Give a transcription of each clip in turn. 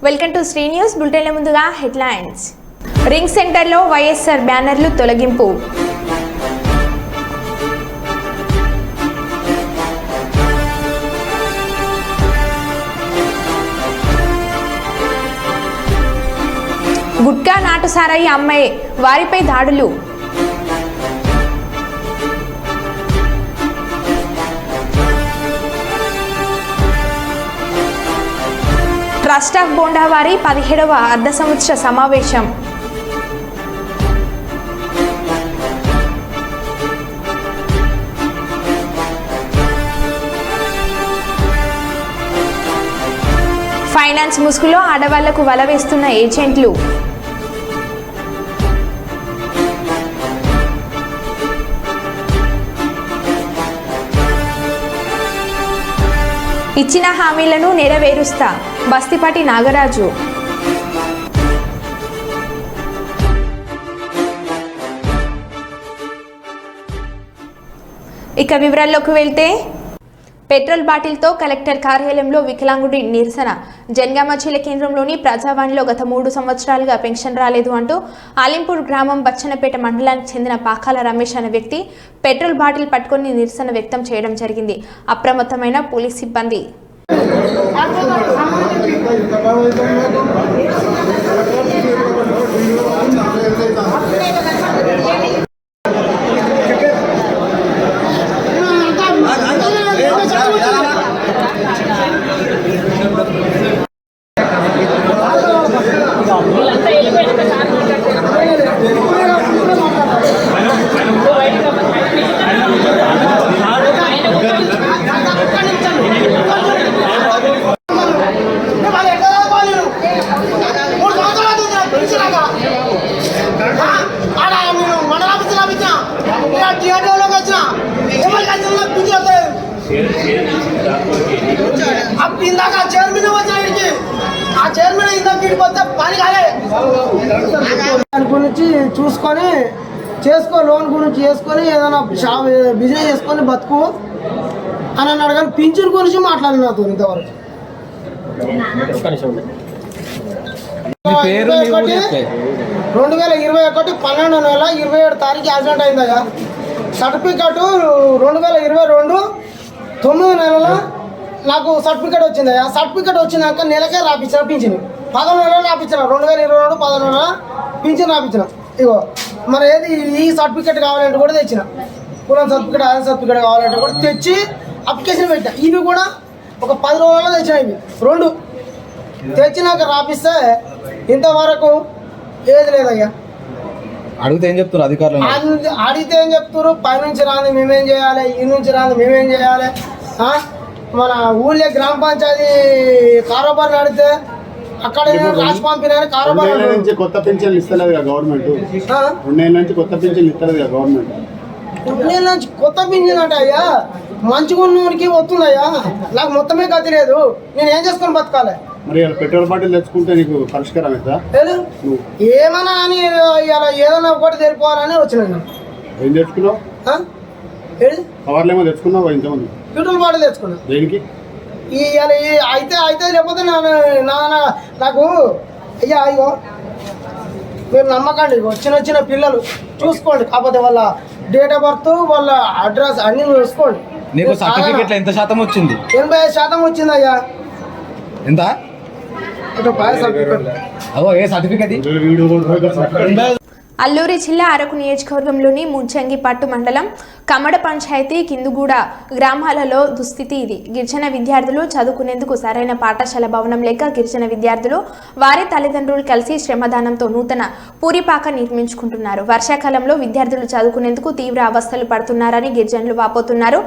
Welcome to Shri news బులెటిన్ల ముందుగా headlines. Ring సెంటర్లో వైఎస్ఆర్ బ్యానర్లు తొలగింపు. గుట్కా నాటుసారాయి అమ్మాయి వారిపై దాడులు. ట్రస్ట్ ఆఫ్ బోండావారి 17వ అర్ధ సంవత్సర సమావేశం. ఫైనాన్స్ ముసుగులో ఆడవాళ్లకు వల వేస్తున్న ఏజెంట్లు. ఇచ్చిన హామీలను నెరవేరుస్తా బస్తిపాటి నాగరాజు. ఇక వివరాల్లోకి వెళ్తే, పెట్రోల్ బాటిల్తో కలెక్టర్ కార్యాలయంలో వికలాంగుడి నిరసన. జనగామ జిల్లా కేంద్రంలోని ప్రజావాణిలో గత 3 సంవత్సరాలుగా పెన్షన్ రాలేదు అంటూ ఆలింపూర్ గ్రామం బచ్చన్నపేట మండలానికి చెందిన పాకాల రమేష్ అనే వ్యక్తి పెట్రోల్ బాటిల్ పట్టుకొని నిరసన వ్యక్తం చేయడం జరిగింది. అప్రమత్తమైన పోలీస్ సిబ్బంది గురించి చూసుకొని లోన్ గురించి చేసుకొని ఏదైనా బిజినెస్ చేసుకొని బతుకు అని అన్నాడు. కానీ పింఛన్ గురించి మాట్లాడిన నాతో ఇంతవరకు. 2021 12 నెల 27 తారీఖు యాక్సిడెంట్ అయిందగా. సర్టిఫికెట్ 2022 9 నెలల నాకు సర్టిఫికెట్ వచ్చిందయ్యా. సర్టిఫికెట్ వచ్చినాక నెలకే రాపించిన పింఛన్. 10 నెలలు రాపించిన. 2022 10 నెలల పింఛన్ రాపించిన. ఇగో మరి ఏది ఈ సర్టిఫికెట్ కావాలంటే కూడా తెచ్చిన. కులం సర్టిఫికెట్ ఆధార్ సర్టిఫికెట్ కావాలంటే కూడా తెచ్చి అప్లికేషన్ పెట్టా. ఇవి కూడా ఒక 10 రోజుల్లో తెచ్చిన. ఇవి 2 తెచ్చినాక రాపిస్తే ఇంతవరకు ఏది లేదయ్యా. అడిగితే ఏం చెప్తారు అధికారులు? అడిగితే ఏం చెప్తారు? పైనుంచి రాని మేమేం చేయాలి, ఈ నుంచి రాని మేమేం చేయాలి. మన ఊళ్ళో గ్రామ పంచాయతీ కారోబార్ నడితే అక్కడ రాసి పంపినారు. కారోబార్ నుంచి కొత్త పెన్షన్లు ఇస్తలేదు గవర్నమెంట్. 2 నెలల నుంచి కొత్త పెన్షన్లు ఇస్తలేదు గవర్నమెంట్. 2 నెలల నుంచి కొత్త పెన్షన్ అంటే అయ్యా మంచిగా ఉన్నోడికి వస్తుందయ్యా. నాకు మొత్తమే గతి లేదు. నేను ఏం చేసుకొని బతకాలి? మరి పెట్రోల్ బాటిల్ తెచ్చుకుంటే నీకు పరిష్కారం అవుతుందా? ఏమన్నా అని ఇలా ఏదైనా ఒకటి తెలిపోవాలని వచ్చినాను. ఏం తెచ్చుకున్నావు? కవర్లు ఏమో తెచ్చుకున్నావు? ఇంతమంది పెట్రోల్ బాటిల్ తెచ్చుకున్నా. దేనికి? అయితే లేకపోతే నాకు అయ్యా అయ్యో మీరు నమ్మకండి. చిన్న పిల్లలు చూసుకోండి. కాకపోతే వాళ్ళ డేట్ ఆఫ్ బర్త్, వాళ్ళ అడ్రస్ అన్ని చూసుకోండి. నీకు సర్టిఫికెట్ ఎంత శాతం వచ్చింది? 85% వచ్చింది అయ్యా. ఎంత? సర్టిఫికెట్ అల్లూరి జిల్లా అరకు నియోజకవర్గంలోని ముంచంగిపట్టు మండలం కమడ పంచాయతీ కిందుగూడ గ్రామాలలో దుస్థితి ఇది. గిరిజన విద్యార్థులు చదువుకునేందుకు సరైన పాఠశాల భవనం లేక గిరిజన విద్యార్థులు వారి తల్లిదండ్రులు కలిసి శ్రమదానంతో నూతన పూరిపాక నిర్మించుకుంటున్నారు. వర్షాకాలంలో విద్యార్థులు చదువుకునేందుకు తీవ్ర అవస్థలు పడుతున్నారని గిరిజనులు వాపోతున్నారు.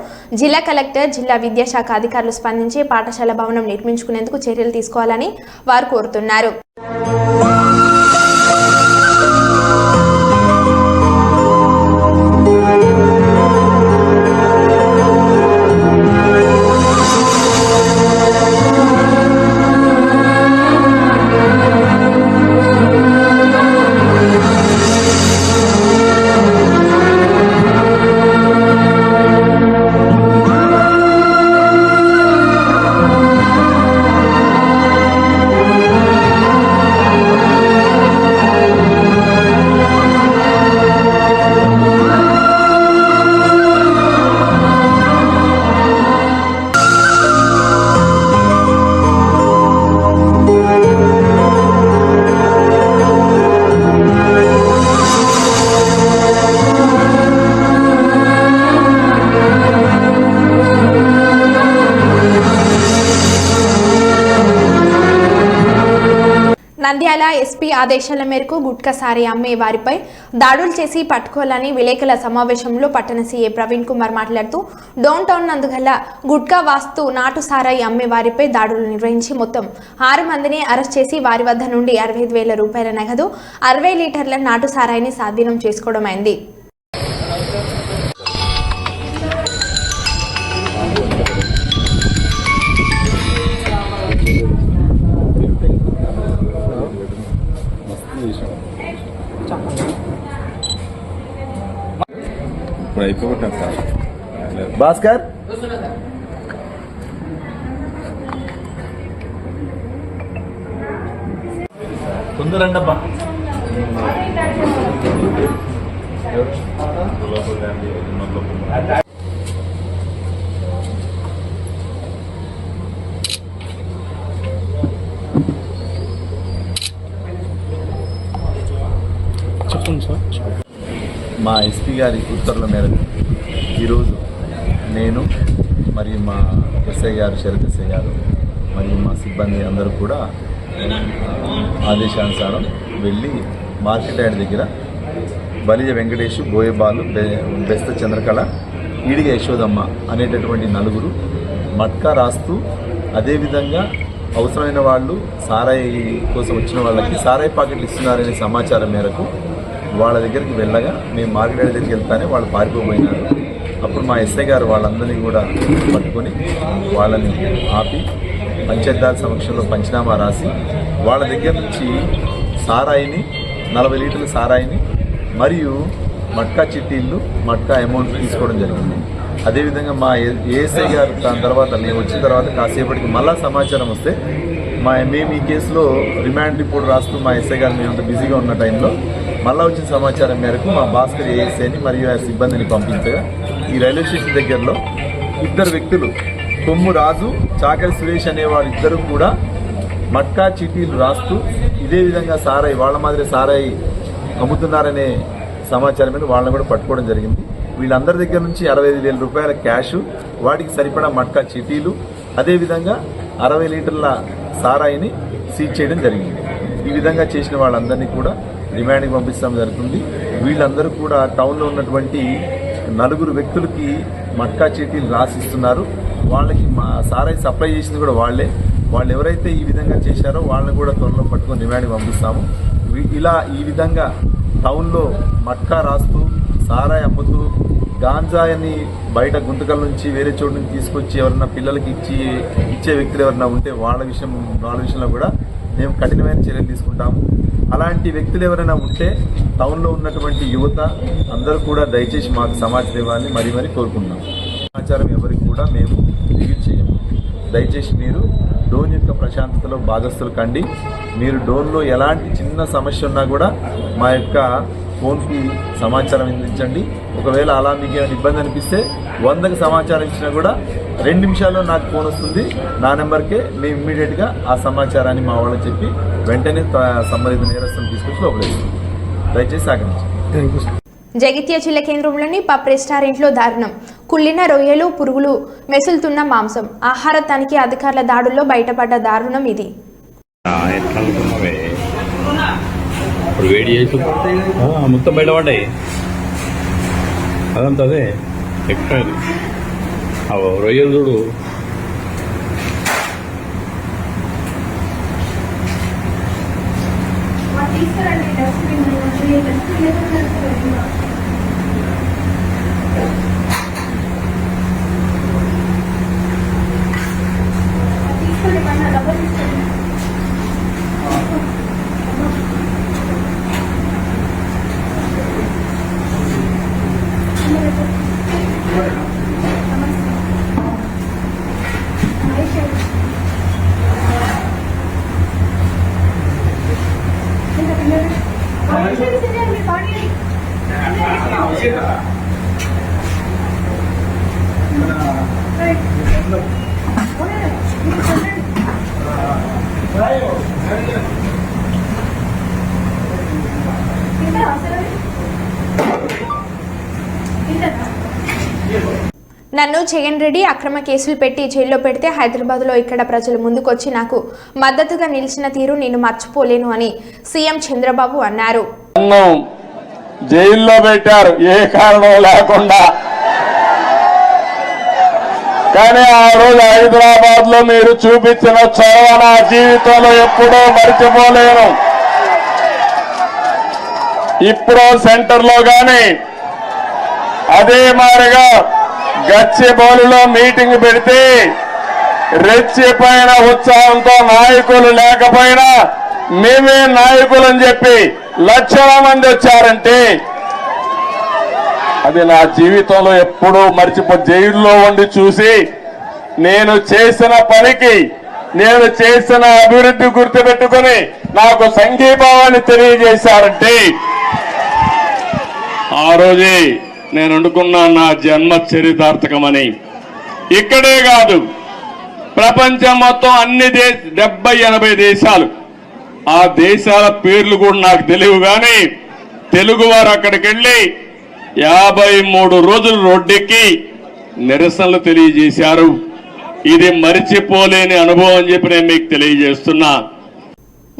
జిల్లా కలెక్టర్, జిల్లా విద్యాశాఖ అధికారులు స్పందించి పాఠశాల భవనం నిర్మించుకునేందుకు చర్యలు తీసుకోవాలని వారు కోరుతున్నారు. నంద్యాల ఎస్పీ ఆదేశాల మేరకు గుట్కా సారీ అమ్మే వారిపై దాడులు చేసి పట్టుకోవాలని విలేకరుల సమావేశంలో పట్టణ సీఏ ప్రవీణ్ కుమార్ మాట్లాడుతూ డౌన్ టౌన్ నందుగల గుట్కా వాస్తు నాటు సారాయి అమ్మే వారిపై దాడులు నిర్వహించి మొత్తం 6 మందిని అరెస్ట్ చేసి వారి వద్ద నుండి 65,000 రూపాయల నగదు 60 లీటర్ల నాటు సారాయిని స్వాధీనం చేసుకోవడం అయింది. భాస్కర్ తొందరండబ్బా చెప్పండి సార్. మా ఎస్పీ గారి ఉత్తర్వుల మేరకు ఈరోజు నేను మరియు మా ఎస్ఐ గారు శరత్ ఎస్ఐ గారు మరియు మా సిబ్బంది అందరూ కూడా ఆదేశానుసారం వెళ్ళి మార్కెట్ యార్డ్ దగ్గర బలిజ వెంకటేష్, బోయబాలు, బెస్త చంద్రకళ, ఈడిగ యశోదమ్మ అనేటటువంటి 4 మట్కా రాస్తూ అదేవిధంగా అవసరమైన వాళ్ళు సారాయి కోసం వచ్చిన వాళ్ళకి సారాయి ప్యాకెట్లు ఇస్తున్నారనే సమాచారం మేరకు వాళ్ళ దగ్గరికి వెళ్ళగా మేము మార్కెట్ యార్డ్ దగ్గరికి వెళ్తానే వాళ్ళు పారిపోయినారు. అప్పుడు మా ఎస్ఐ గారు వాళ్ళందరినీ కూడా పట్టుకొని వాళ్ళని ఆపి పంచాయతీ సమక్షంలో పంచనామా రాసి వాళ్ళ దగ్గర నుంచి సారాయిని 40 లీటర్ల సారాయిని మరియు మట్కా చిట్టీళ్ళు, మట్కా అమౌంట్ తీసుకోవడం జరిగింది. అదేవిధంగా ఏఎస్ఐ గారు దాని తర్వాత మేము వచ్చిన తర్వాత కాసేపటికి మళ్ళా సమాచారం వస్తే మేము ఈ కేసులో రిమాండ్ రిపోర్ట్ రాస్తూ మా ఎస్ఐ గారు మేము అంత బిజీగా ఉన్న టైంలో మళ్ళా వచ్చిన సమాచారం మేరకు మా భాస్కర్ ఏఎస్ఐని మరియు ఆ సిబ్బందిని పంపించగా ఈ రైల్వే స్టేషన్ దగ్గరలో 2 వ్యక్తులు కొమ్ము రాజు, చాకరి సురేష్ అనేవారు ఇద్దరు కూడా మట్కా చీటీలు రాస్తూ ఇదే విధంగా సారాయి వాళ్ళ మాదిరి సారాయి అమ్ముతున్నారనే సమాచారం మీద వాళ్ళని కూడా పట్టుకోవడం జరిగింది. వీళ్ళందరి దగ్గర నుంచి 65,000 రూపాయల క్యాష్, వాటికి సరిపడా మట్కా చీటీలు, అదేవిధంగా 60 లీటర్ల సారాయిని సీజ్ చేయడం జరిగింది. ఈ విధంగా చేసిన వాళ్ళందరినీ కూడా రిమాండ్కి పంపించడం జరుగుతుంది. వీళ్ళందరూ కూడా టౌన్లో ఉన్నటువంటి 4 వ్యక్తులకి మట్కా చీటీలు రాసిస్తున్నారు. వాళ్ళకి సారాయి సప్లై చేసింది కూడా వాళ్ళు ఎవరైతే ఈ విధంగా చేశారో వాళ్ళని కూడా త్వరలో పట్టుకొని రిమాండ్కి పంపిస్తాము. ఈ విధంగా టౌన్లో మట్కా రాస్తూ సారాయి అమ్ముతూ గాంజాయని బయట గుంటకల నుంచి వేరే చోటు నుంచి తీసుకొచ్చి ఎవరన్నా పిల్లలకి ఇచ్చే వ్యక్తులు ఎవరన్నా ఉంటే వాళ్ళ విషయంలో కూడా మేము కఠినమైన చర్యలు తీసుకుంటాము. అలాంటి వ్యక్తులు ఎవరైనా ఉంటే టౌన్లో ఉన్నటువంటి యువత అందరూ కూడా దయచేసి మాకు సమాచారం ఇవ్వాలని మరీ కోరుకుంటున్నాం. సమాచారం ఎవరికి కూడా మేము రిలీజ్ చేయము. దయచేసి మీరు డోన్ యొక్క ప్రశాంతతలో భాగస్థులు కండి. మీరు డోన్లో ఎలాంటి చిన్న సమస్య ఉన్నా కూడా మా యొక్క ఫోన్కి సమాచారం అందించండి. ఒకవేళ అలా మీకు ఏమైనా ఇబ్బంది అనిపిస్తే 100కి సమాచారం ఇచ్చినా కూడా 2 నిమిషాల్లో నాకు ఫోన్ వస్తుంది. నా నెంబర్కే మేము ఇమ్మీడియట్గా ఆ సమాచారాన్ని మా వాళ్ళకి చెప్పి వెంటనే సంబంధిత నేరస్తులను తీసుకొచ్చి లోపలేస్తాం. దయచేసి సహకరించండి. జగిత్యాల జిల్లా కేంద్రంలోని పబ్ రెస్టారెంట్లో దారుణం. కుళ్ళిన రొయ్యలు, పురుగులు మెసులుతున్న మాంసం. ఆహార తనిఖీ అధికారుల దాడుల్లో బయటపడ్డ దారుణం ఇది. ఇప్పుడు వేడి చేసి మొత్తం బయటపడ్డాయి. అదంతా అదే ఎక్కడ రొయ్యలు చూడు. నన్ను జగన్ రెడ్డి అక్రమ కేసులు పెట్టి జైల్లో పెడితే హైదరాబాద్లో ఇక్కడ ప్రజలు ముందుకొచ్చి నాకు మద్దతుగా నిలిచిన తీరు నేను మర్చిపోలేను అని సీఎం చంద్రబాబు అన్నారు. జైల్లో పెట్టారు ఏ కారణం లేకుండా, కానీ ఆ రోజు హైదరాబాద్ లో మీరు చూపించిన చొరవ నా జీవితంలో ఎప్పుడూ మర్చిపోలేను. ఇప్పుడు సెంటర్ లో గాని అదే మాదిరిగా గచ్చిబౌలిలో మీటింగ్ పెడితే రెచ్చిపోయిన ఉత్సాహంతో నాయకులు లేకపోయినా మేమే నాయకులని చెప్పి లక్షల మంది వచ్చారంటే అది నా జీవితంలో ఎప్పుడూ జైల్లో ఉండి చూసి నేను చేసిన పనికి, నేను చేసిన అభివృద్ధి గుర్తుపెట్టుకుని నాకు సంఘీభావాన్ని తెలియజేశారంటే ఆ రోజే నేను అనుకున్నా నా జన్మ చరితార్థకమని. ఇక్కడే కాదు, ప్రపంచం మొత్తం అన్ని 70-80 దేశాలు, ఆ దేశాల పేర్లు కూడా నాకు తెలియవు, కానీ తెలుగువారు అక్కడికి వెళ్ళి 53 రోజులు రోడ్డెక్కి నిరసనలు తెలియజేశారు. ఇది మరిచిపోలేని అనుభవం అని చెప్పి నేను మీకు తెలియజేస్తున్నా.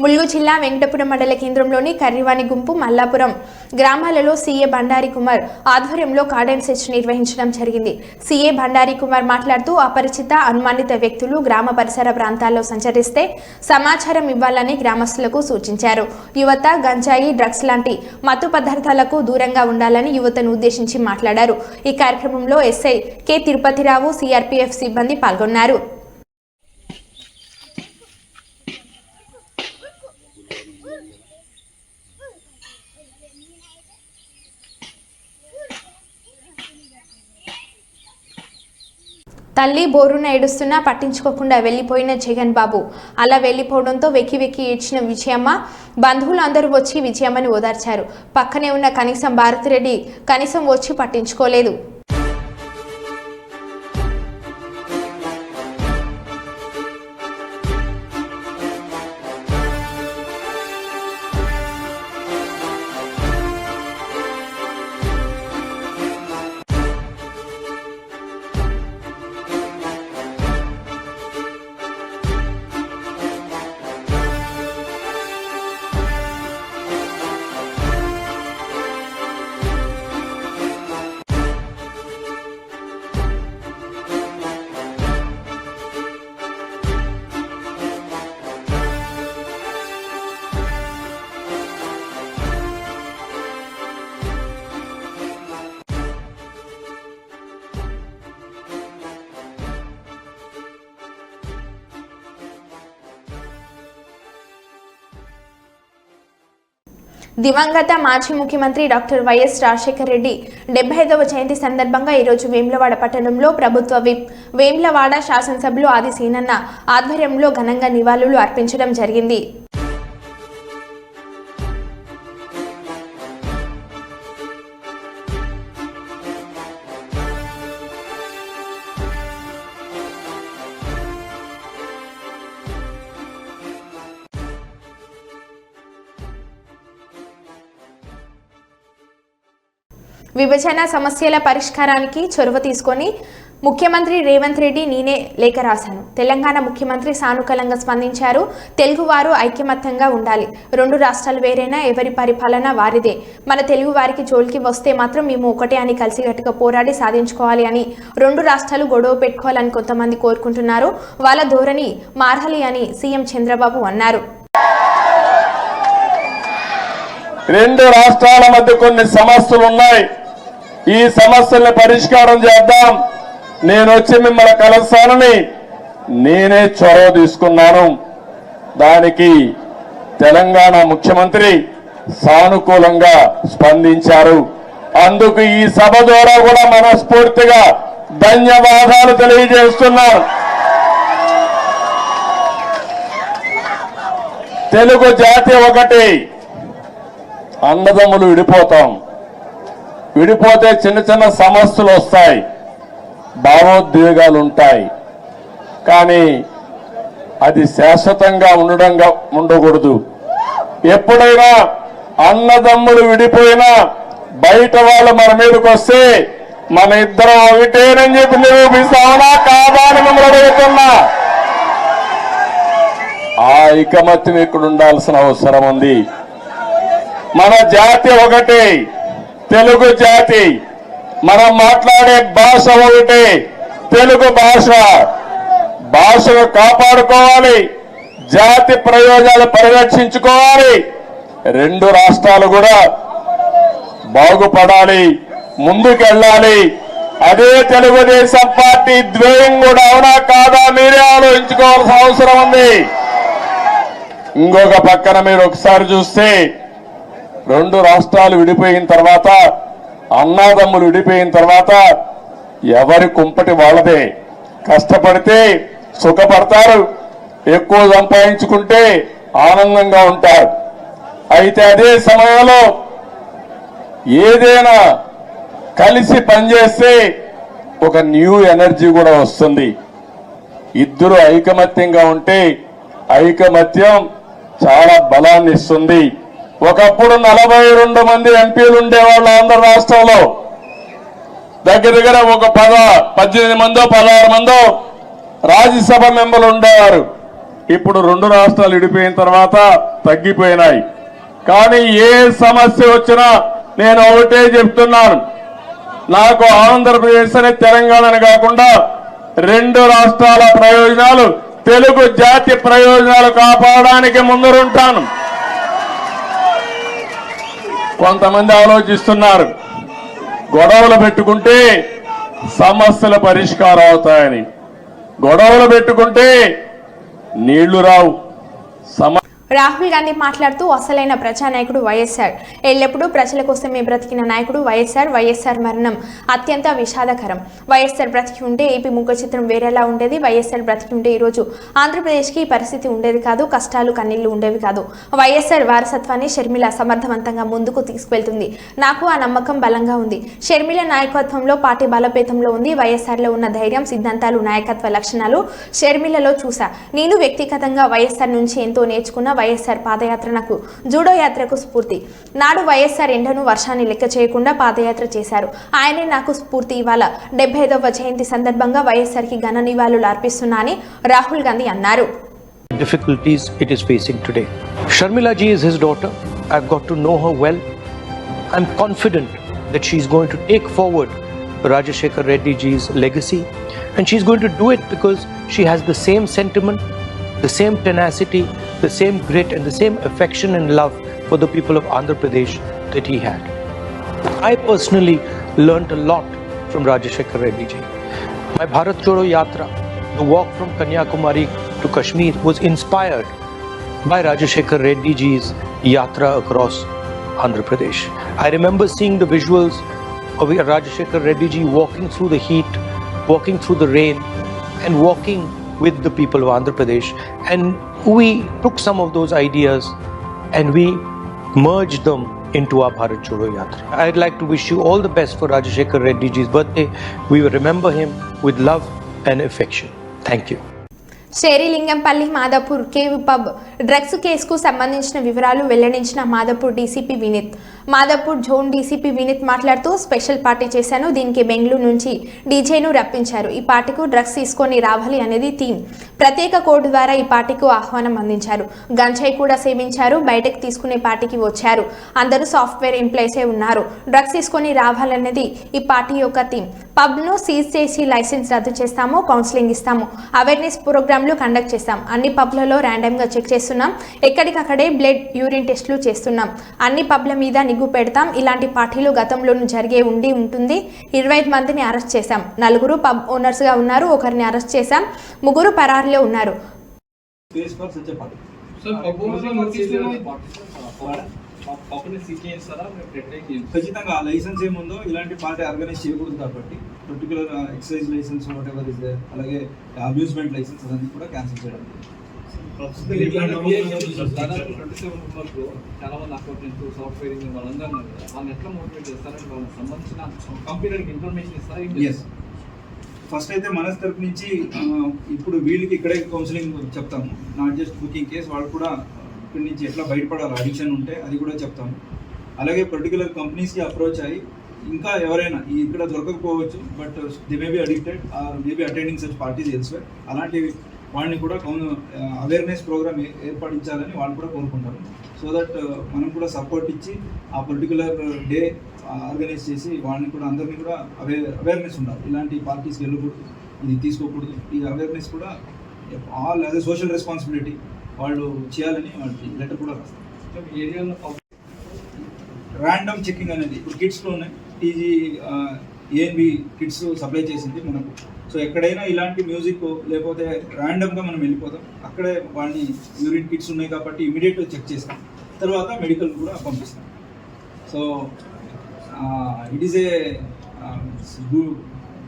ములుగు జిల్లా వెంకటపురం మండల కేంద్రంలోని కర్రివాణి గుంపు మల్లాపురం గ్రామాలలో సీఏ బండారి కుమార్ ఆధ్వర్యంలో కార్డన్ సెర్చ్ నిర్వహించడం జరిగింది. సీఏ బండారి కుమార్ మాట్లాడుతూ అపరిచిత అనుమానిత వ్యక్తులు గ్రామ పరిసర ప్రాంతాల్లో సంచరిస్తే సమాచారం ఇవ్వాలని గ్రామస్తులకు సూచించారు. యువత గంజాయి, డ్రగ్స్ లాంటి మత్తు పదార్థాలకు దూరంగా ఉండాలని యువతను ఉద్దేశించి మాట్లాడారు. ఈ కార్యక్రమంలో ఎస్ఐ కె తిరుపతిరావు, సిఆర్పీఎఫ్ సిబ్బంది పాల్గొన్నారు. తల్లి బోరున ఏడుస్తున్నా పట్టించుకోకుండా వెళ్లిపోయిన జగన్ బాబు అలా వెళ్లిపోవడంతో వెక్కి వెక్కి ఏడ్చిన విజయమ్మ బంధువులు అందరూ వచ్చి విజయమ్మని ఓదార్చారు. పక్కనే ఉన్న కనీసం భారతిరెడ్డి కనీసం వచ్చి పట్టించుకోలేదు. దివంగత మాజీ ముఖ్యమంత్రి డాక్టర్ వైఎస్ రాజశేఖర రెడ్డి 75వ జయంతి సందర్భంగా ఈరోజు వేములవాడ పట్టణంలో ప్రభుత్వ విప్ వేములవాడ శాసనసభ్యులు ఆది సీనన్న ఆధ్వర్యంలో ఘనంగా నివాళులు అర్పించడం జరిగింది. విభజన సమస్యల పరిష్కారానికి చొరవ తీసుకొని ముఖ్యమంత్రి రేవంత్ రెడ్డి నేనే లేఖ రాశాను. తెలంగాణ ముఖ్యమంత్రి సానుకూలంగా స్పందించారు. తెలుగువారు ఐక్యమత్యంగా ఉండాలి. 2 రాష్ట్రాలు వేరైనా ఎవరి పరిపాలన వారిదే. మన తెలుగు వారికి జోలికి వస్తే మాత్రం మేము ఒకటే అని కలిసికట్టుగా పోరాడి సాధించుకోవాలి అని 2 రాష్ట్రాలు గొడవ పెట్టుకోవాలని కొంతమంది కోరుకుంటున్నారు. వాళ్ళ ధోరణి మారాలి అని సీఎం చంద్రబాబు అన్నారు. 2 రాష్ట్రాల మధ్య కొన్ని సమస్యలు ఉన్నాయి. ఈ సమస్యల్ని పరిష్కారం చేద్దాం. నేను వచ్చి మిమ్మల్ని కలుస్తానని నేనే చొరవ తీసుకున్నాను. దానికి తెలంగాణ ముఖ్యమంత్రి సానుకూలంగా స్పందించారు. అందుకు ఈ సభ ద్వారా కూడా మనస్ఫూర్తిగా ధన్యవాదాలు తెలియజేస్తున్నాను. తెలుగు జాతి ఒకటి, అన్నదమ్ములు విడిపోతాం. విడిపోతే చిన్న చిన్న సమస్యలు వస్తాయి, భావోద్వేగాలు ఉంటాయి. కానీ అది శాశ్వతంగా ఉండకూడదు. ఎప్పుడైనా అన్నదమ్ములు విడిపోయినా బయట వాళ్ళు మన మీదకి వస్తే మన ఇద్దరం ఒకటేనని చెప్పి నిరూపిస్తామన్నా కాదా అని మిమ్మల్ని అడుగుతున్నా. ఆ ఐకమత్యం ఇక్కడ ఉండాల్సిన అవసరం ఉంది. మన జాతి ఒకటే, తెలుగు జాతి. మనం మాట్లాడే భాష ఒకటే, తెలుగు భాష. భాషను కాపాడుకోవాలి, జాతి ప్రయోజనాలు పరిరక్షించుకోవాలి. రెండు రాష్ట్రాలు కూడా బాగుపడాలి, ముందుకెళ్ళాలి. అదే తెలుగుదేశం పార్టీ ధ్యేయం కూడా. అవునా కాదా మీరే ఆలోచించుకోవాల్సిన అవసరం ఉంది. ఇంకొక పక్కన మీరు ఒకసారి చూస్తే రెండు రాష్ట్రాలు విడిపోయిన తర్వాత, అన్నాదమ్ములు విడిపోయిన తర్వాత ఎవరి కుంపటి వాళ్ళదే. కష్టపడితే సుఖపడతారు, ఎక్కువ సంపాదించుకుంటే ఆనందంగా ఉంటారు. అయితే అదే సమయంలో ఏదైనా కలిసి పనిచేస్తే ఒక న్యూ ఎనర్జీ కూడా వస్తుంది. ఇద్దరు ఐకమత్యంగా ఉంటే ఐకమత్యం చాలా బలాన్ని ఇస్తుంది. ఒకప్పుడు 42 మంది ఎంపీలు ఉండేవాళ్ళు ఆంధ్ర రాష్ట్రంలో. దగ్గర ఒక 18 మందో 16 మందో రాజ్యసభ మెంబర్లు ఉండేవారు. ఇప్పుడు రెండు రాష్ట్రాలు విడిపోయిన తర్వాత తగ్గిపోయినాయి. కానీ ఏ సమస్య వచ్చినా నేను ఒకటే చెప్తున్నాను, నాకు ఆంధ్రప్రదేశ్ అనే తెలంగాణని కాకుండా రెండు రాష్ట్రాల ప్రయోజనాలు, తెలుగు జాతి ప్రయోజనాలు కాపాడడానికి ముందరుంటాను. కొంతమంది ఆలోచిస్తున్నారు గొడవలు పెట్టుకుంటే సమస్యల పరిష్కారం అవుతాయని. గొడవలు పెట్టుకుంటే నీళ్లు రావు. రాహుల్ గాంధీ మాట్లాడుతూ అసలైన ప్రజానాయకుడు వైఎస్ఆర్, ఎల్లప్పుడూ ప్రజల కోసమే బ్రతికిన నాయకుడు వైఎస్ఆర్. వైఎస్ఆర్ మరణం అత్యంత విషాదకరం. వైఎస్ఆర్ బ్రతికి ఉంటే ఏపీ ముఖ చిత్రం వేరేలా ఉండేది. వైఎస్ఆర్ బ్రతికి ఉంటే ఈరోజు ఆంధ్రప్రదేశ్కి పరిస్థితి ఉండేది కాదు, కష్టాలు కన్నీళ్లు ఉండేవి కాదు. వైఎస్ఆర్ వారసత్వాన్ని షర్మిల సమర్థవంతంగా ముందుకు తీసుకువెళ్తుంది. నాకు ఆ నమ్మకం బలంగా ఉంది. షర్మిల నాయకత్వంలో పార్టీ బలోపేతంలో ఉంది. వైఎస్ఆర్లో ఉన్న ధైర్యం, సిద్ధాంతాలు, నాయకత్వ లక్షణాలు షర్మిలలో చూసా. నేను వ్యక్తిగతంగా వైఎస్ఆర్ నుంచి ఎంతో నేర్చుకున్న. వైఎస్ఆర్ పాదయాత్ర నాకు జూడో యాత్రకు స్ఫూర్తి. నాడు వైఎస్ఆర్ ఎండను వర్షాన్ని లెక్క చేయకుండా పాదయాత్ర చేశారు. ఆయనే నాకు స్ఫూర్తి. ఇవాళ 75వ జయంతి సందర్భంగా వైఎస్ఆర్కి ఘన నివాళులు అర్పిస్తున్నా అని రాహుల్ గాంధీ అన్నారు. Difficulties it is facing today. Sharmila ji is his daughter. I've got to know her well. I'm confident that she's going to take forward Rajashekar Reddy ji's legacy, and she's going to do it because she has the same sentiment, the same tenacity, the same grit and the same affection and love for the people of Andhra Pradesh that he had. I personally learnt a lot from Rajashekar Reddy ji. My Bharat Jodo Yatra, the walk from Kanyakumari to Kashmir, was inspired by Rajashekar Reddy ji's yatra across Andhra Pradesh. I remember seeing the visuals of Rajashekar Reddy ji walking through the heat, walking through the rain and walking with the people of Andhra Pradesh, and we took some of those ideas and we merged them into our Bharat Jodo Yatra. I'd like to wish you all the best for Rajashekar Reddy ji's birthday. We will remember him with love and affection. Thank you. Serilingampally Madhapur cave pub drugs కేసుకు సంబంధించిన వివరాలు వెల్లడించిన Madhapur DCP Vineeth. Madhapur zone DCP Vineeth మాట్లాడుతూ special party చేశాను. దీనికి బెంగళూరు నుంచి డీజేను రప్పించారు. ఈ పార్టీకు drugs తీసుకొని రావాలి అనేది థీమ్. ప్రత్యేక కోడ్ ద్వారా ఈ పార్టీకు ఆహ్వానం అందించారు. గంజాయి కూడా సేవించారు. బయటకు తీసుకునే పార్టీకి వచ్చారు. అందరూ సాఫ్ట్వేర్ ఎంప్లాయీసే ఉన్నారు. డ్రగ్స్ తీసుకొని రావాలనేది ఈ పార్టీ యొక్క థీమ్. పబ్ను సీజ్ చేసి లైసెన్స్ రద్దు చేస్తాము, కౌన్సిలింగ్ ఇస్తాము, అవేర్నెస్ ప్రోగ్రాంలు కండక్ట్ చేస్తాం. అన్ని పబ్లలో ర్యాండమ్గా చెక్ చేస్తున్నాం. ఎక్కడికక్కడే బ్లడ్ యూరిన్ టెస్టులు చేస్తున్నాం. అన్ని పబ్ల మీద నిగ్గు పెడతాం. ఇలాంటి పార్టీలు గతంలోనూ జరిగే ఉంటుంది. 25 మందిని అరెస్ట్ చేశాం. 4 పబ్ ఓనర్స్గా ఉన్నారు. ఒకరిని అరెస్ట్ చేశాం. 3 పరారీలో ఉన్నారు. ఖచ్చితంగా ఆ లైసెన్స్ ఏముందో ఇలాంటి పార్టీ ఆర్గనైజ్ చేయకూడదు కాబట్టి particular excise licence whatever is there, అలాగే అమ్యూజ్మెంట్ లైసెన్స్ అన్ని కూడా క్యాన్సిల్ చేయడం. చాలా మంది అకౌంటెంట్ సాఫ్ట్వేర్ ఇంజనీర్ వాళ్ళందరూ ఉన్నారు కదా, వాళ్ళని ఎట్లా మోటివేట్ చేస్తారంటే వాళ్ళకి సంబంధించిన కంప్యూటర్కి ఇన్ఫర్మేషన్ ఇస్తారు. ఎస్, ఫస్ట్ అయితే మన తరపు నుంచి ఇప్పుడు వీళ్ళకి ఇక్కడే కౌన్సిలింగ్ చెప్తాము. నాట్ జస్ట్ బుకింగ్ కేస్, వాళ్ళు కూడా ఇక్కడి నుంచి ఎట్లా బయటపడాలి, అడిక్షన్ ఉంటే అది కూడా చెప్తాము. అలాగే పర్టికులర్ కంపెనీస్కి అప్రోచ్ అయ్యి ఇంకా ఎవరైనా ఇక్కడ దొరకకపోవచ్చు, but they may be addicted or maybe attending such parties elsewhere, అలాంటి వాళ్ళని కూడా అవేర్నెస్ ప్రోగ్రామ్ ఏర్పడించాలని వాళ్ళు కూడా కోరుకుంటారు. సో దట్ మనం కూడా సపోర్ట్ ఇచ్చి ఆ పర్టికులర్ డే ఆర్గనైజ్ చేసి వాళ్ళని కూడా అందరినీ కూడా అవేర్నెస్ ఉండాలి. ఇలాంటి పార్టీస్కి వెళ్ళకూడదు, ఇది తీసుకోకూడదు, ఈ అవేర్నెస్ కూడా all as a social responsibility వాళ్ళు చేయాలని వాళ్ళకి లెటర్ కూడా రాస్తారు. ఏరియాలో ర్యాండమ్ చెకింగ్ అనేది ఇప్పుడు కిట్స్లో ఉన్నాయి, టీజీ ఏఎన్బి కిట్స్ సప్లై చేసింది మనకు. సో ఎక్కడైనా ఇలాంటి మ్యూజిక్ లేకపోతే ర్యాండమ్గా మనం వెళ్ళిపోతాం, అక్కడే వాళ్ళని యూరిన్ కిట్స్ ఉన్నాయి కాబట్టి ఇమీడియట్గా చెక్ చేస్తాం, తర్వాత మెడికల్ కూడా పంపిస్తాం. So it is a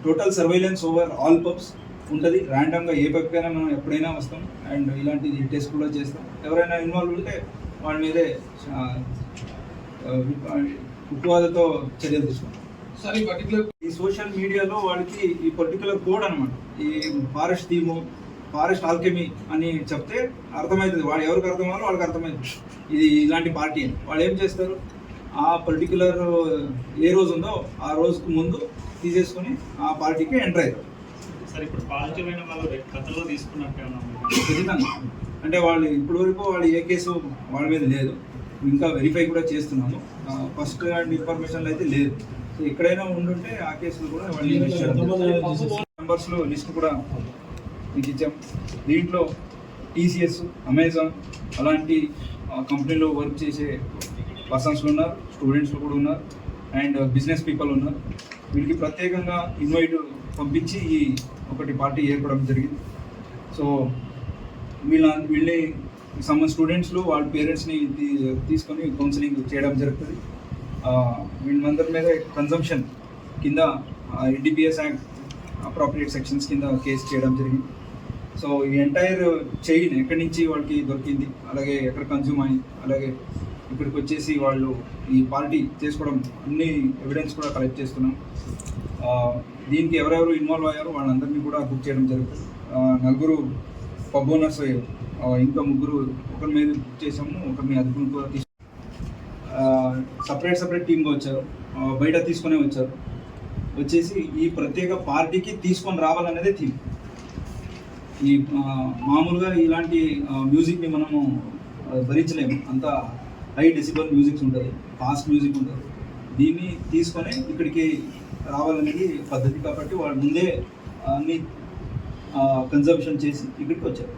total surveillance over all pubs ఉంటుంది. ర్యాండమ్గా ఏ పబ్కైనా మనం ఎప్పుడైనా వస్తాం అండ్ ఇలాంటి టెస్ట్ కూడా చేస్తాం. ఎవరైనా ఇన్వాల్వ్ ఉంటే వాళ్ళ మీదే ఉక్కువాదతో చర్యలు తీసుకుంటాం. సార్ ఈ పర్టికులర్ ఈ సోషల్ మీడియాలో వాళ్ళకి ఈ పర్టికులర్ కోడ్ అనమాట, ఈ ఫారెస్ట్ థీము, ఫారెస్ట్ ఆల్కెమీ అని చెప్తే అర్థమవుతుంది, వాళ్ళు ఎవరికి అర్థమయ్యాలో వాళ్ళకి అర్థమవుతుంది ఇది ఇలాంటి పార్టీ అని. వాళ్ళు ఏం చేస్తారు, ఆ పర్టికులర్ ఏ రోజు ఉందో ఆ రోజుకు ముందు తీసేసుకొని ఆ పార్టీకి ఎంటర్ అవుతారు. సార్ ఇప్పుడు పాజిటివ్ అయిన వాళ్ళు గతంలో తీసుకున్నట్టే ఖచ్చితంగా, అంటే వాళ్ళు ఇప్పటి వరకు వాళ్ళు ఏ కేసు వాళ్ళ మీద లేదు, ఇంకా వెరిఫై కూడా చేస్తున్నాము. ఫస్ట్ హ్యాండ్ ఇన్ఫర్మేషన్లు అయితే లేదు. సో ఎక్కడైనా ఉండుంటే ఆ కేసులు కూడా వాళ్ళు మెంబర్స్లో లిస్ట్ కూడా మీకు ఇచ్చాం. దీంట్లో టీసీఎస్, అమెజాన్ అలాంటి కంపెనీలో వర్క్ చేసే పర్సన్స్లు ఉన్నారు, స్టూడెంట్స్లు కూడా ఉన్నారు అండ్ బిజినెస్ పీపుల్ ఉన్నారు. వీళ్ళకి ప్రత్యేకంగా ఇన్వైట్ పంపించి ఈ ఒకటి పార్టీ ఏర్పడడం జరిగింది. సో వీళ్ళని స్టూడెంట్స్లు వాళ్ళ పేరెంట్స్ని తీసుకొని కౌన్సిలింగ్ చేయడం జరుగుతుంది. వీళ్ళందరి మీద కన్జంప్షన్ కింద ఎన్డీపీఎస్ యాక్ట్ అప్రాప్రియేట్ సెక్షన్స్ కింద కేసు చేయడం జరిగింది. సో ఈ ఎంటైర్ చైన్ ఎక్కడి నుంచి వాళ్ళకి దొరికింది, అలాగే ఎక్కడ కన్జ్యూమ్ అయింది, అలాగే ఇక్కడికి వచ్చేసి వాళ్ళు ఈ పార్టీ చేసుకోవడం అన్ని ఎవిడెన్స్ కూడా కలెక్ట్ చేస్తున్నాం. దీనికి ఎవరెవరు ఇన్వాల్వ్ అయ్యారో వాళ్ళందరినీ కూడా బుక్ చేయడం జరుగుతుంది. 4 పబ్ ఓనర్స్ అయ్యారు, ఇంకా 3 ఒకరి మీద బుక్ చేసాము, ఒకరిని అదుపును కూడా సపరేట్ టీమ్గా వచ్చారు, బయట తీసుకునే వచ్చారు. వచ్చేసి ఈ ప్రత్యేక పార్టీకి తీసుకొని రావాలనేదే థీమ్. ఈ మామూలుగా ఇలాంటి మ్యూజిక్ని మనము భరించలేము, అంత హై డెసిబల్ మ్యూజిక్స్ ఉంటుంది, ఫాస్ట్ మ్యూజిక్ ఉంటుంది. దీన్ని తీసుకొని ఇక్కడికి రావాలనేది పద్ధతి కాబట్టి వాళ్ళు ముందే అన్ని కన్జంప్షన్ చేసి ఇక్కడికి వచ్చారు.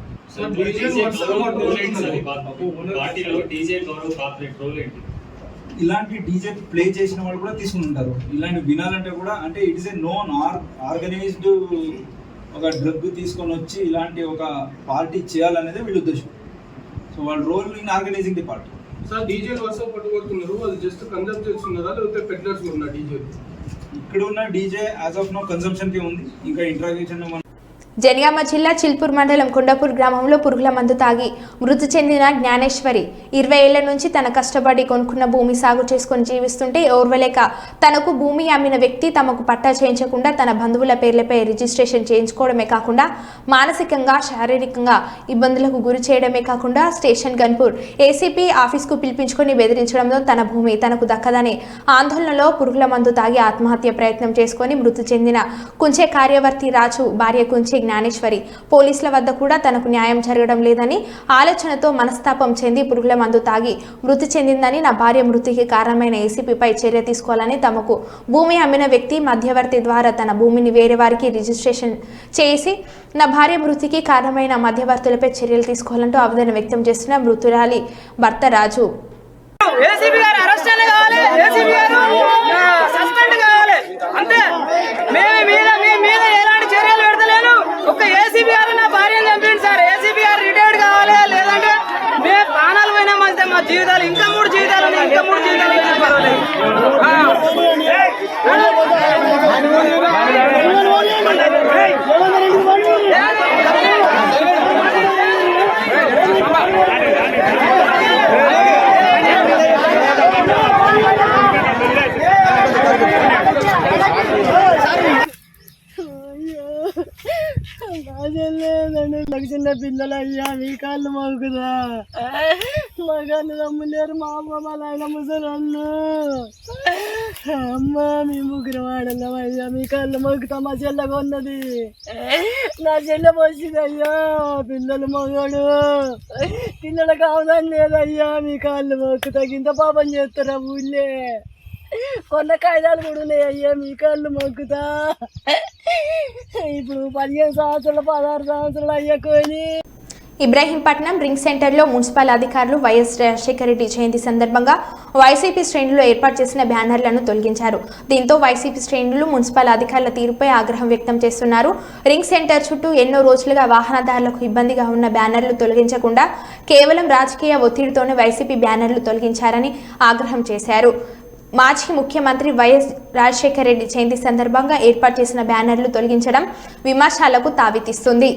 ఇలాంటి డీజే ప్లే చేసిన వాళ్ళు కూడా తీసుకుని ఉంటారు. ఇలాంటి వినాలంటే కూడా అంటే it is a known organised ఒక డ్రగ్ తీసుకొని వచ్చి ఇలాంటి ఒక పార్టీ చేయాలనేదే వీళ్ళ ఉద్దేశం. సో వాళ్ళ role in organising the party. Sir DJ వర్షం పట్టుబడుతున్నారు, అది జస్ట్ కన్జంప్ట్ చేస్తున్నారా లేకపోతే పెడ్లర్స్ ఉన్న డీజే? ఇక్కడ ఉన్న డీజే యాజ్ ఆఫ్ నో కన్జంప్షన్కి ఉంది. ఇంకా ఇంట్రాగేషన్ జనగామ జిల్లా చిల్పూర్ మండలం కొండపూర్ గ్రామంలో పురుగుల మందు తాగి మృతి చెందిన జ్ఞానేశ్వరి 20 ఏళ్ల నుంచి తన కష్టపడి కొనుక్కున్న భూమి సాగు చేసుకుని జీవిస్తుంటే ఓర్వలేక తనకు భూమి అమ్మిన వ్యక్తి తమకు పట్టా చేయించకుండా తన బంధువుల పేర్లపై రిజిస్ట్రేషన్ చేయించుకోవడమే కాకుండా మానసికంగా శారీరకంగా ఇబ్బందులకు గురి చేయడమే కాకుండా స్టేషన్ గన్పూర్ ఏసీపీ ఆఫీస్కు పిలిపించుకొని బెదిరించడంతో తన భూమి తనకు దక్కదని ఆందోళనలో పురుగుల మందు తాగి ఆత్మహత్య ప్రయత్నం చేసుకుని మృతి చెందిన కుంచే కార్యవర్తి రాజు భార్య కుంచే జ్ఞానేశ్వరి పోలీసుల వద్ద కూడా తనకు న్యాయం జరగడం లేదని ఆలోచనతో మనస్తాపం చెంది పురుగుల మందు తాగి మృతి చెందిందని, నా భార్య మృతికి కారణమైన ఏసీపీపై చర్య తీసుకోవాలని, తమకు భూమి అమ్మిన వ్యక్తి మధ్యవర్తి ద్వారా తన భూమిని వేరే వారికి రిజిస్ట్రేషన్ చేసి నా భార్య మృతికి కారణమైన మధ్యవర్తులపై చర్యలు తీసుకోవాలంటూ ఆవేదన వ్యక్తం చేస్తున్న మృతురాలి భర్త రాజు. ఏసీబీ గారు అరెస్ట్ కావాలి, ఏసీబీ గారు సస్పెండ్ కావాలి. అంతే, మీ మీద ఎలాంటి చర్యలు పెడతలేను. ఒక ఏసీబీ గారు నా భార్యను చంపింది సార్. ఏసీబీ గారు రిటైర్డ్ కావాలి, లేదంటే మేము ప్రాణాలు పోయినా మంచిదే. మా జీవితాలు ఇంకా 3 జీవితాలు ఉన్నాయి, ఇంకా 3 జీవితాలు అయితే పర్వాలేదు. చిన్న పిల్లలు అయ్యా మీ కాళ్ళు మొక్కుదా మా కళ్ళు నమ్ములేరు మా అమ్మ మా నాయన ముసలు అమ్మ మీ ముగ్గురు వాడన్నాం అయ్యా మీ కాళ్ళు మొక్కుతా మా చెల్లెగా ఉన్నది నా చెల్లె పోసింది అయ్యా పిల్లలు మొగడు పిల్లలకు అవదాన్ని లేదయ్యా మీ కాళ్ళు మొక్కుతా ఇంత పాపం చేస్తారా ఊళ్ళే కొన్న కాయిదాలు కూడా ఉన్నాయి అయ్యా మీ కాళ్ళు మొక్కుతా ఇప్పుడు 15 సంవత్సరాలు 16 సంవత్సరాలు అయ్యకొని. ఇబ్రాహీంపట్నం రింగ్ సెంటర్లో మున్సిపల్ అధికారులు వైఎస్ రాజశేఖర రెడ్డి జయంతి సందర్భంగా వైసీపీ శ్రేణులు ఏర్పాటు చేసిన బ్యానర్లను తొలగించారు. దీంతో వైసీపీ శ్రేణులు మున్సిపల్ అధికారుల తీరుపై ఆగ్రహం వ్యక్తం చేస్తున్నారు. రింగ్ సెంటర్ చుట్టూ ఎన్నో రోజులుగా వాహనదారులకు ఇబ్బందిగా ఉన్న బ్యానర్లు తొలగించకుండా కేవలం రాజకీయ ఒత్తిడితోనే వైసీపీ బ్యానర్లు తొలగించారని ఆగ్రహం చేశారు. మాజీ ముఖ్యమంత్రి వైఎస్ రాజశేఖర రెడ్డి జయంతి సందర్భంగా ఏర్పాటు చేసిన బ్యానర్లు తొలగించడం విమర్శలకు తావితీస్తుంది.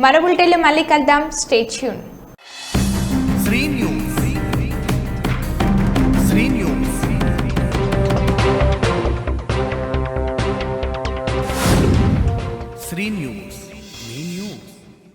మరో బులెటిన్లో మళ్ళీ కలుద్దాం. Stay tune. Sri news. Sri news. Sri news.